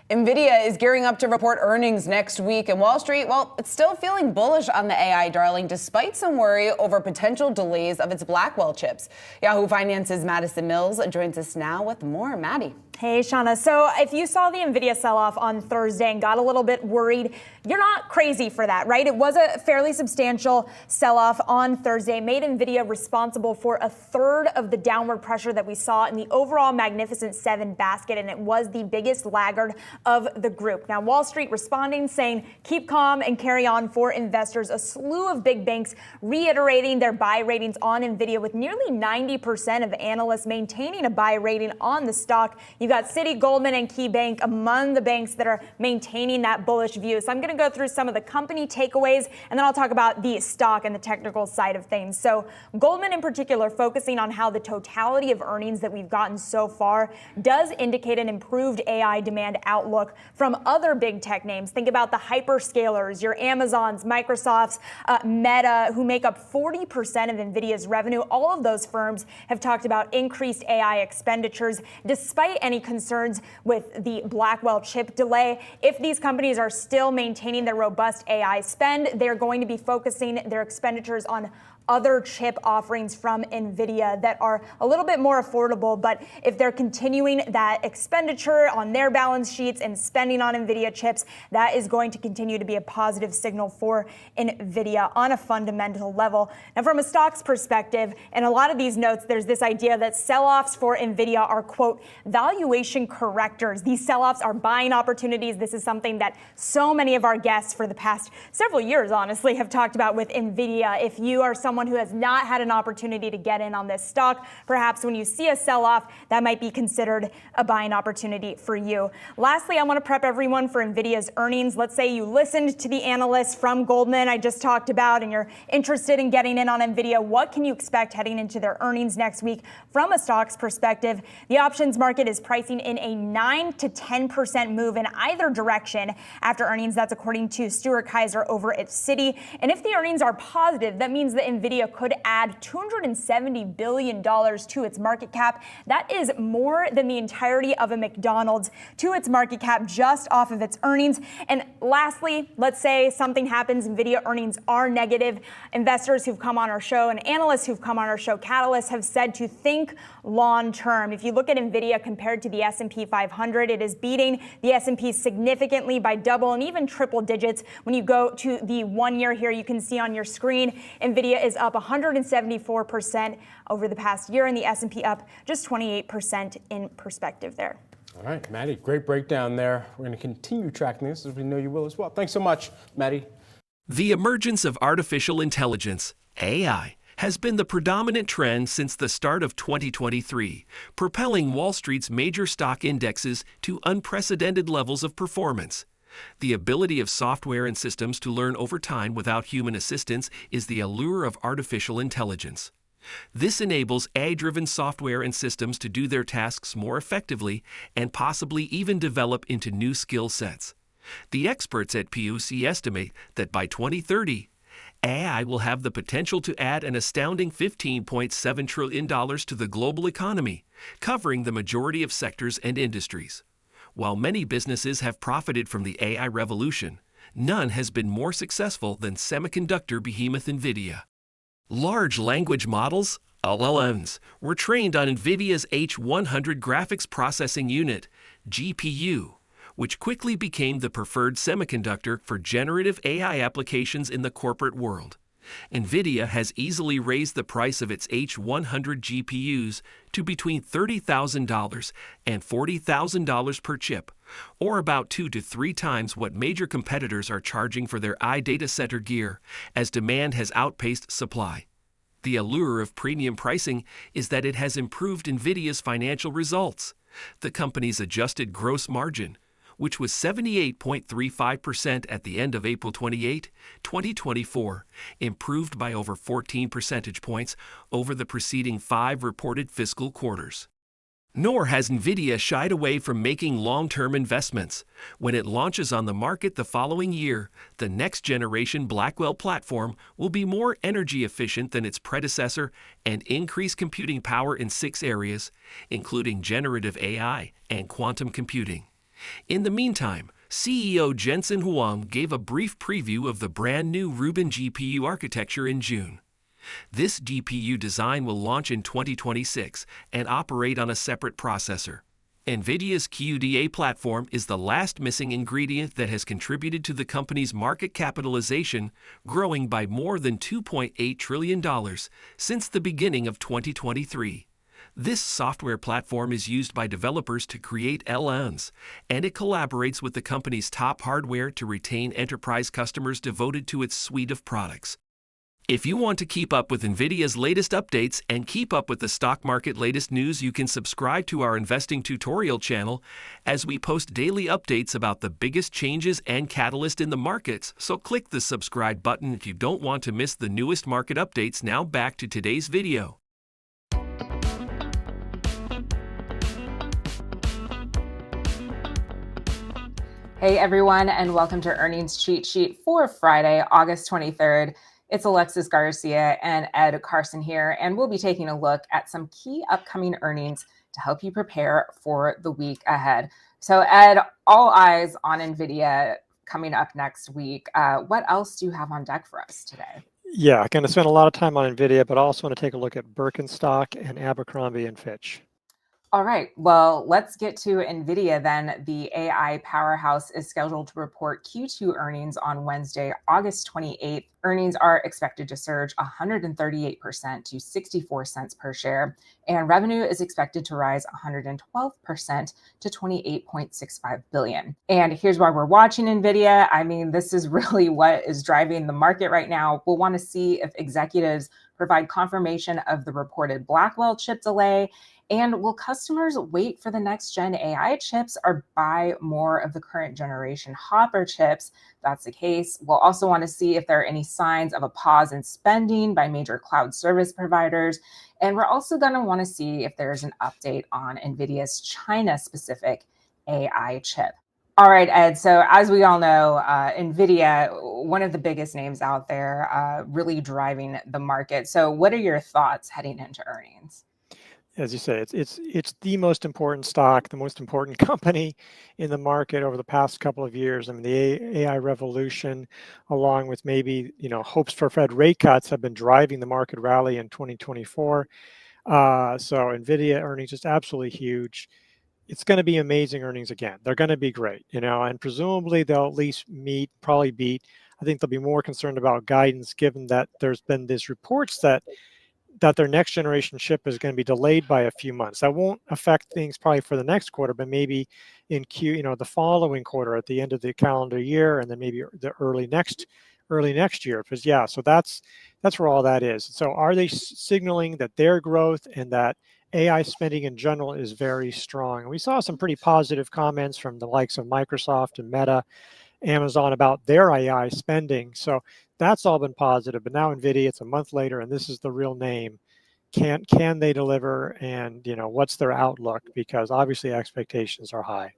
Nvidia is gearing up to report earnings next week, and Wall Street, well, it's still feeling bullish on the AI darling despite some worry over potential delays of its Blackwell chips. Yahoo Finance's Madison Mills joins us now with more. Maddie. Hey, Shauna. So if you saw the Nvidia sell-off on Thursday and got a little bit worried, you're not crazy for that, right? It was a fairly substantial sell-off on Thursday, made Nvidia responsible for a third of the downward pressure that we saw in the overall Magnificent Seven basket, and it was the biggest laggard of the group. Now, Wall Street responding, saying keep calm and carry on for investors. A slew of big banks reiterating their buy ratings on Nvidia, with nearly 90% of analysts maintaining a buy rating on the stock. You've got Citi, Goldman, and KeyBank among the banks that are maintaining that bullish view. So I'm going to go through some of the company takeaways, and then I'll talk about the stock and the technical side of things. So Goldman in particular focusing on how the totality of earnings that we've gotten so far does indicate an improved AI demand outlook from other big tech names. Think about the hyperscalers, your Amazons, Microsofts, Meta, who make up 40% of Nvidia's revenue. All of those firms have talked about increased AI expenditures despite any concerns with the Blackwell chip delay. If these companies are still maintaining their robust AI spend, they're going to be focusing their expenditures on other chip offerings from Nvidia that are a little bit more affordable. But if they're continuing that expenditure on their balance sheets and spending on Nvidia chips, that is going to continue to be a positive signal for Nvidia on a fundamental level. Now, from a stocks perspective, in a lot of these notes, there's this idea that sell-offs for Nvidia are, quote, valuation correctors. These sell-offs are buying opportunities. This is something that so many of our guests for the past several years, honestly, have talked about with Nvidia. If you are someone who has not had an opportunity to get in on this stock, perhaps when you see a sell-off, that might be considered a buying opportunity for you. Lastly, I want to prep everyone for Nvidia's earnings. Let's say you listened to the analysts from Goldman I just talked about, and you're interested in getting in on Nvidia. What can you expect heading into their earnings next week from a stocks perspective? The options market is pricing in a 9 to 10% move in either direction after earnings. That's according to Stuart Kaiser over at Citi. And if the earnings are positive, that means that Nvidia could add $270 billion to its market cap. That is more than the entirety of a McDonald's to its market cap just off of its earnings. And lastly, let's say something happens, Nvidia earnings are negative. Investors who've come on our show and analysts who've come on our show, Catalyst, have said to think long term. If you look at Nvidia compared to the S&P 500, it is beating the S&P significantly by double and even triple digits. When you go to the 1 year here, you can see on your screen, Nvidia is up 174% over the past year, and the S&P up just 28% in perspective there. All right, Maddie, great breakdown there. We're going to continue tracking this, as we know you will as well. Thanks so much, Maddie. The emergence of artificial intelligence, AI, has been the predominant trend since the start of 2023, propelling Wall Street's major stock indexes to unprecedented levels of performance. The ability of software and systems to learn over time without human assistance is the allure of artificial intelligence. This enables AI-driven software and systems to do their tasks more effectively and possibly even develop into new skill sets. The experts at PwC estimate that by 2030, AI will have the potential to add an astounding $15.7 trillion to the global economy, covering the majority of sectors and industries. While many businesses have profited from the AI revolution, none has been more successful than semiconductor behemoth Nvidia. Large language models, LLMs, were trained on Nvidia's H100 graphics processing unit, GPU, which quickly became the preferred semiconductor for generative AI applications in the corporate world. Nvidia has easily raised the price of its H100 GPUs to between $30,000 and $40,000 per chip, or about 2 to 3 times what major competitors are charging for their AI data center gear, as demand has outpaced supply. The allure of premium pricing is that it has improved Nvidia's financial results. The company's adjusted gross margin, which was 78.35% at the end of April 28, 2024, improved by over 14 percentage points over the preceding 5 reported fiscal quarters. Nor has Nvidia shied away from making long-term investments. When it launches on the market the following year, the next-generation Blackwell platform will be more energy efficient than its predecessor and increase computing power in 6 areas, including generative AI and quantum computing. In the meantime, CEO Jensen Huang gave a brief preview of the brand new Rubin GPU architecture in June. This GPU design will launch in 2026 and operate on a separate processor. Nvidia's QDA platform is the last missing ingredient that has contributed to the company's market capitalization growing by more than $2.8 trillion since the beginning of 2023. This software platform is used by developers to create LLMs, and it collaborates with the company's top hardware to retain enterprise customers devoted to its suite of products. If you want to keep up with NVIDIA's latest updates and keep up with the stock market latest news, you can subscribe to our investing tutorial channel as we post daily updates about the biggest changes and catalysts in the markets. So click the subscribe button if you don't want to miss the newest market updates. Now back to today's video. Hey everyone, and welcome to Earnings Cheat Sheet for Friday, August 23rd. It's Alexis Garcia and Ed Carson here, and we'll be taking a look at some key upcoming earnings to help you prepare for the week ahead. So Ed, all eyes on Nvidia coming up next week. What else do you have on deck for us today? Yeah, I'm going to spend a lot of time on Nvidia, but I also want to take a look at Birkenstock and Abercrombie and Fitch. All right, well, let's get to Nvidia then. The AI powerhouse is scheduled to report Q2 earnings on Wednesday, August 28th. Earnings are expected to surge 138% to 64 cents per share, and revenue is expected to rise 112% to 28.65 billion. And here's why we're watching Nvidia. I mean, this is really what is driving the market right now. We'll want to see if executives provide confirmation of the reported Blackwell chip delay. And will customers wait for the next gen AI chips or buy more of the current generation Hopper chips? If that's the case, we'll also want to see if there are any signs of a pause in spending by major cloud service providers. And we're also going to want to see if there's an update on NVIDIA's China-specific AI chip. All right, Ed, so as we all know, NVIDIA, one of the biggest names out there, really driving the market. So what are your thoughts heading into earnings? As you say, it's the most important stock, the most important company in the market over the past couple of years. I mean, the AI revolution, along with maybe hopes for Fed rate cuts, have been driving the market rally in 2024. So Nvidia earnings is absolutely huge. It's going to be amazing earnings again. They're going to be great, and presumably they'll at least meet, probably beat. I think they'll be more concerned about guidance, given that there's been these reports that their next generation chip is going to be delayed by a few months. That won't affect things probably for the next quarter, but maybe in the following quarter at the end of the calendar year, and then maybe the early next year. Because so that's where all that is. So are they signaling that their growth and that AI spending in general is very strong? And we saw some pretty positive comments from the likes of Microsoft and Meta, Amazon about their AI spending. So that's all been positive. But now Nvidia, it's a month later, and this is the real name. Can they deliver? And what's their outlook? Because obviously expectations are high.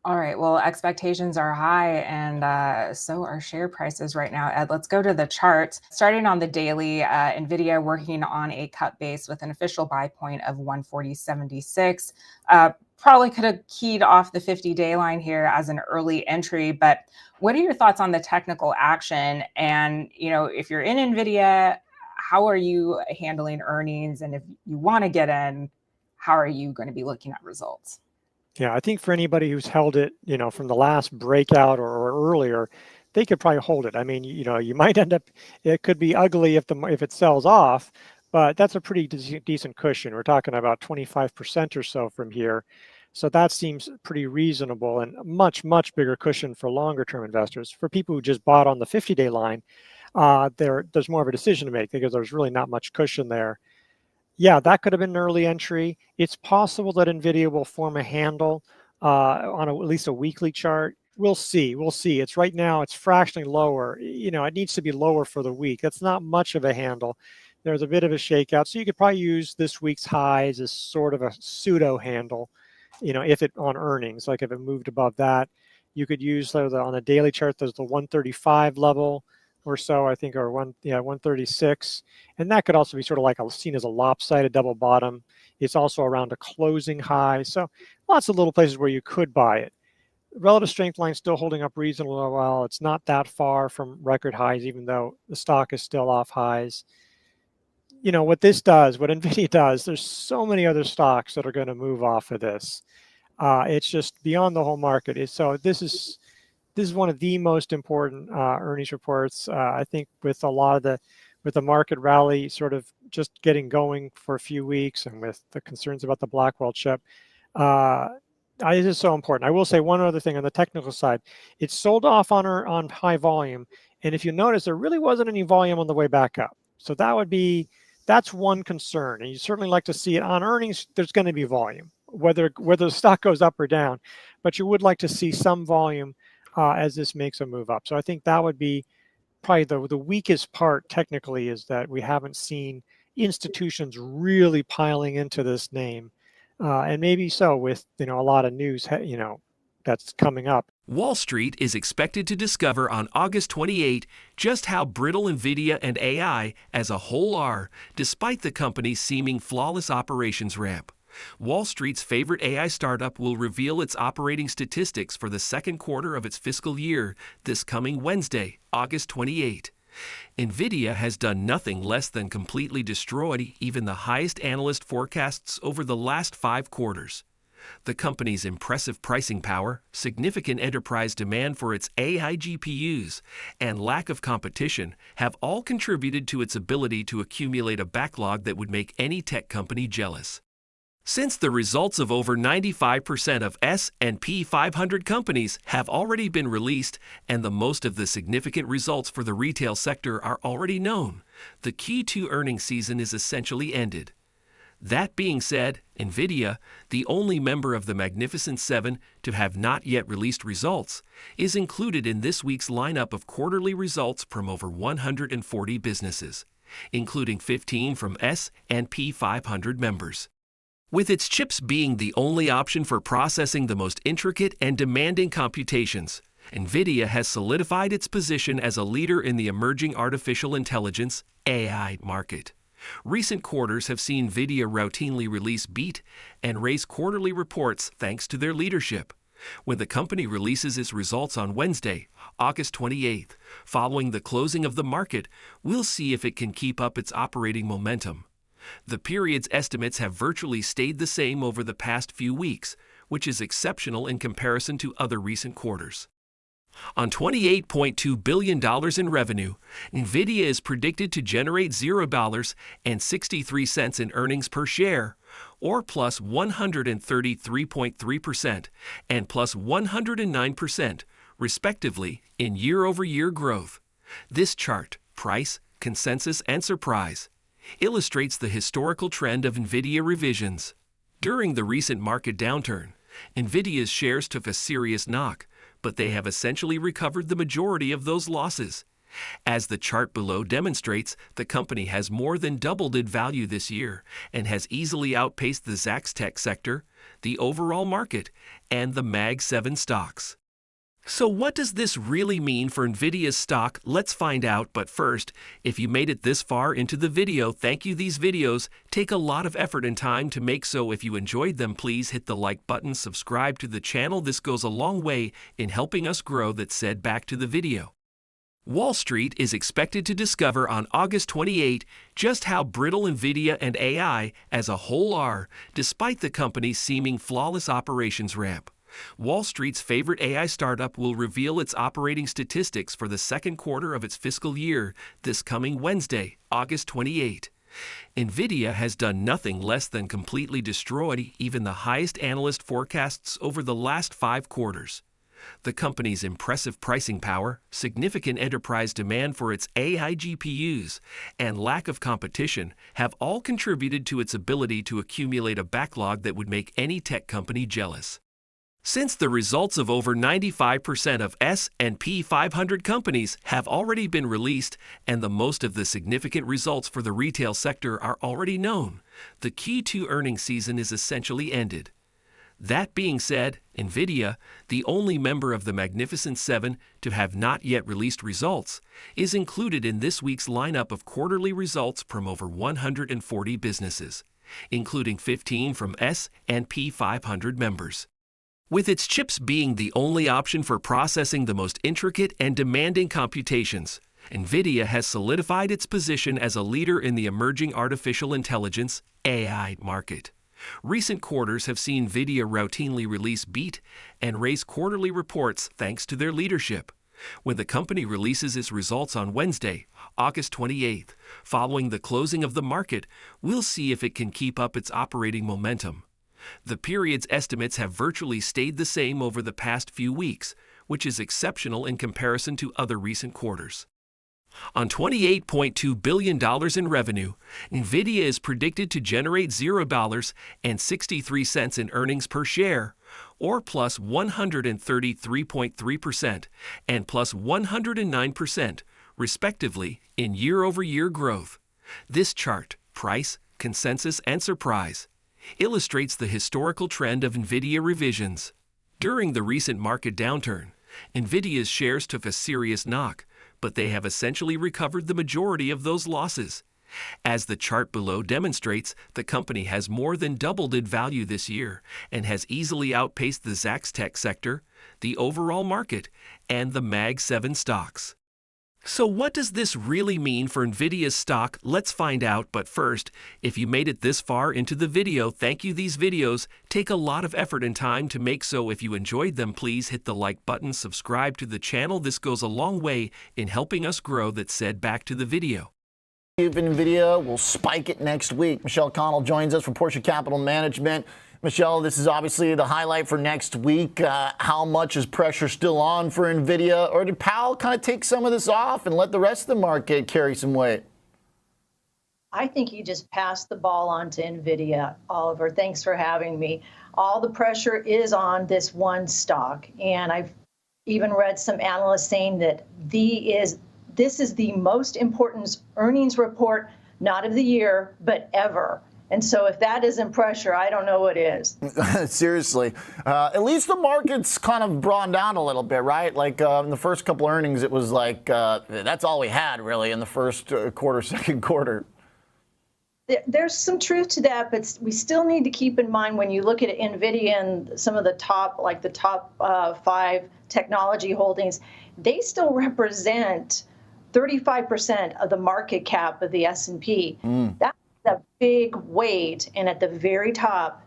All right, well, expectations are high, and so are share prices right now. Ed, let's go to the chart. Starting on the daily, Nvidia working on a cut base with an official buy point of 140.76. Probably could have keyed off the 50-day line here as an early entry, but what are your thoughts on the technical action? And if you're in Nvidia, how are you handling earnings? And if you want to get in, how are you going to be looking at results? Yeah, I think for anybody who's held it, from the last breakout or earlier, they could probably hold it. I mean, you might end up, it could be ugly if it sells off, but that's a pretty decent cushion. We're talking about 25% or so from here. So that seems pretty reasonable, and much, much bigger cushion for longer term investors. For people who just bought on the 50-day line, there's more of a decision to make because there's really not much cushion there. Yeah, that could have been an early entry. It's possible that Nvidia will form a handle on at least a weekly chart. We'll see. It's right now, it's fractionally lower. It needs to be lower for the week. That's not much of a handle. There's a bit of a shakeout. So you could probably use this week's highs as sort of a pseudo handle, if it on earnings, like if it moved above that. You could use on a daily chart, there's the 135 level or so, I think, or 136. And that could also be sort of like seen as a lopsided double bottom. It's also around a closing high. So lots of little places where you could buy it. relative strength line still holding up reasonably well. It's not that far from record highs, even though the stock is still off highs. What this does, what NVIDIA does, there's so many other stocks that are going to move off of this. It's just beyond the whole market. So this is one of the most important earnings reports. I think with the market rally sort of just getting going for a few weeks, and with the concerns about the Blackwell chip, it is so important. I will say one other thing on the technical side. It sold off on high volume, and if you notice, there really wasn't any volume on the way back up. So that's one concern, and you certainly like to see it on earnings. There's going to be volume, whether the stock goes up or down, but you would like to see some volume as this makes a move up. So I think that would be probably the weakest part technically, is that we haven't seen institutions really piling into this name, and maybe so with a lot of news that's coming up. Wall Street is expected to discover on August 28 just how brittle Nvidia and AI as a whole are, despite the company's seeming flawless operations ramp. Wall Street's favorite AI startup will reveal its operating statistics for the second quarter of its fiscal year this coming Wednesday, August 28. Nvidia has done nothing less than completely destroy even the highest analyst forecasts over the last 5 quarters. The company's impressive pricing power, significant enterprise demand for its AI GPUs, and lack of competition have all contributed to its ability to accumulate a backlog that would make any tech company jealous. Since the results of over 95% of S&P 500 companies have already been released and the most of the significant results for the retail sector are already known, the Q2 earnings season is essentially ended. That being said, Nvidia, the only member of the Magnificent Seven to have not yet released results, is included in this week's lineup of quarterly results from over 140 businesses, including 15 from S&P 500 members. With its chips being the only option for processing the most intricate and demanding computations, Nvidia has solidified its position as a leader in the emerging artificial intelligence (AI) market. Recent quarters have seen Nvidia routinely release beat and raise quarterly reports thanks to their leadership. When the company releases its results on Wednesday, August 28th, following the closing of the market, we'll see if it can keep up its operating momentum. The period's estimates have virtually stayed the same over the past few weeks, which is exceptional in comparison to other recent quarters. On $28.2 billion in revenue, Nvidia is predicted to generate $0.63 in earnings per share, or plus 133.3% and plus 109%, respectively, in year-over-year growth. This chart, price, consensus, and surprise, illustrates the historical trend of Nvidia revisions. During the recent market downturn, Nvidia's shares took a serious knock, but they have essentially recovered the majority of those losses. As the chart below demonstrates, the company has more than doubled in value this year and has easily outpaced the Zacks tech sector, the overall market, and the Mag 7 stocks. So what does this really mean for Nvidia's stock? Let's find out, but first, if you made it this far into the video, thank you. These videos take a lot of effort and time to make, so if you enjoyed them, please hit the like button, subscribe to the channel. This goes a long way in helping us grow. That said, back to the video. Wall Street is expected to discover on August 28 just how brittle Nvidia and AI as a whole are, despite the company's seeming flawless operations ramp. Wall Street's favorite AI startup will reveal its operating statistics for the second quarter of its fiscal year this coming Wednesday, August 28. Nvidia has done nothing less than completely destroy even the highest analyst forecasts over the last 5 quarters. The company's impressive pricing power, significant enterprise demand for its AI GPUs, and lack of competition have all contributed to its ability to accumulate a backlog that would make any tech company jealous. Since the results of over 95% of S&P 500 companies have already been released and the most of the significant results for the retail sector are already known, the Q2 earnings season is essentially ended. That being said, Nvidia, the only member of the Magnificent Seven to have not yet released results, is included in this week's lineup of quarterly results from over 140 businesses, including 15 from S&P 500 members. With its chips being the only option for processing the most intricate and demanding computations, Nvidia has solidified its position as a leader in the emerging artificial intelligence (AI) market. Recent quarters have seen Nvidia routinely release beat and raise quarterly reports thanks to their leadership. When the company releases its results on Wednesday, August 28th, following the closing of the market, we'll see if it can keep up its operating momentum. The period's estimates have virtually stayed the same over the past few weeks, which is exceptional in comparison to other recent quarters. On $28.2 billion in revenue, Nvidia is predicted to generate $0.63 in earnings per share, or plus 133.3% and plus 109%, respectively, in year-over-year growth. This chart, price, consensus, and surprise, illustrates the historical trend of Nvidia revisions. During the recent market downturn, Nvidia's shares took a serious knock, but they have essentially recovered the majority of those losses. As the chart below demonstrates, the company has more than doubled in value this year and has easily outpaced the Zacks tech sector, the overall market, and the Mag 7 stocks. So what does this really mean for Nvidia's stock? Let's find out, but first, if you made it this far into the video, thank you. These videos take a lot of effort and time to make, so if you enjoyed them, please hit the like button, subscribe to the channel. This goes a long way in helping us grow. That said, back to the video. Nvidia will spike it next week. Michelle Connell joins us from Portia Capital Management. Michelle, this is obviously the highlight for next week. How much is pressure still on for Nvidia, or did Powell kind of take some of this off and let the rest of the market carry some weight? I think he just passed the ball on to Nvidia. Oliver, thanks for having me. All the pressure is on this one stock, and I've even read some analysts saying that this is the most important earnings report, not of the year, but ever. And so if that isn't pressure, I don't know what is. Seriously. At least the market's kind of brought down a little bit, right? Like in the first couple earnings, it was like that's all we had really in the first quarter, second quarter. There's some truth to that, but we still need to keep in mind when you look at Nvidia and some of the top, like the top 5 technology holdings, they still represent 35% of the market cap of the S&P. That's a big weight, and at the very top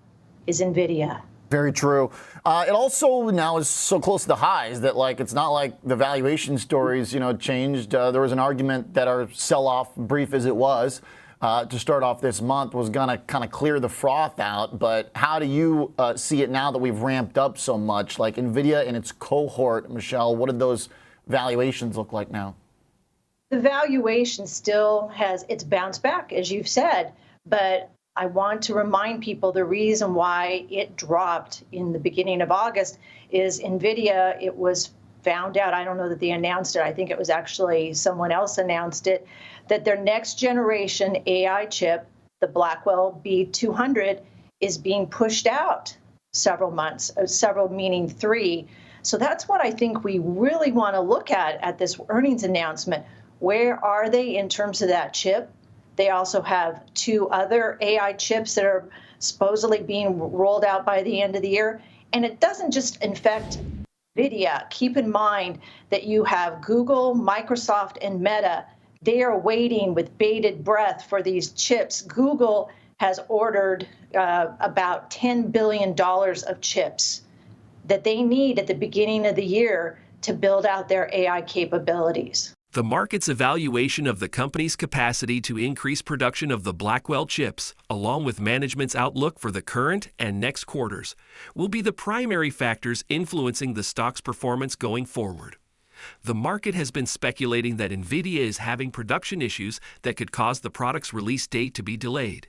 is Nvidia. Very true. It also now is so close to the highs that it's not like the valuation stories changed. There was an argument that our sell-off, brief as it was, to start off this month, was going to kind of clear the froth out. But how do you see it now that we've ramped up so much? Like Nvidia and its cohort, Michelle, what did those valuations look like now? The valuation still has its bounce back, as you've said, but I want to remind people the reason why it dropped in the beginning of August is Nvidia. It was found out, I don't know that they announced it, I think it was actually someone else announced it, that their next generation AI chip, the Blackwell B200, is being pushed out several months, several meaning 3. So that's what I think we really want to look at this earnings announcement. Where are they in terms of that chip? They also have 2 other AI chips that are supposedly being rolled out by the end of the year. And it doesn't just affect Nvidia. Keep in mind that you have Google, Microsoft, and Meta. They are waiting with bated breath for these chips. Google has ordered about $10 billion of chips that they need at the beginning of the year to build out their AI capabilities. The market's evaluation of the company's capacity to increase production of the Blackwell chips, along with management's outlook for the current and next quarters, will be the primary factors influencing the stock's performance going forward. The market has been speculating that Nvidia is having production issues that could cause the product's release date to be delayed.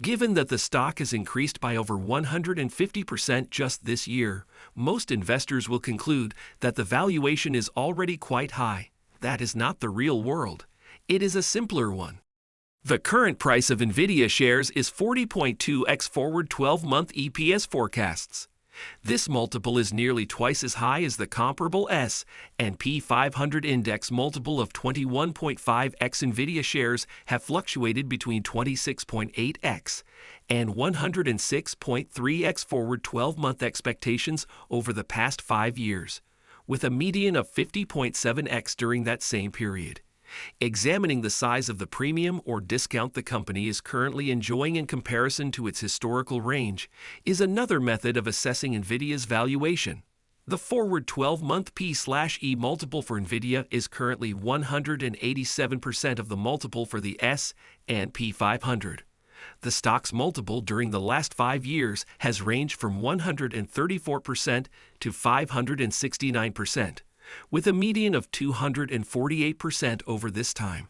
Given that the stock has increased by over 150% just this year, most investors will conclude that the valuation is already quite high. That is not the real world. It is a simpler one. The current price of Nvidia shares is 40.2x forward 12-month EPS forecasts. This multiple is nearly twice as high as the comparable S&P 500 index multiple of 21.5x. Nvidia shares have fluctuated between 26.8x and 106.3x forward 12-month expectations over the past 5 years, with a median of 50.7x during that same period. Examining the size of the premium or discount the company is currently enjoying in comparison to its historical range is another method of assessing Nvidia's valuation. The forward 12-month P/E multiple for Nvidia is currently 187% of the multiple for the S&P 500. The stock's multiple during the last 5 years has ranged from 134% to 569%. With a median of 248% over this time.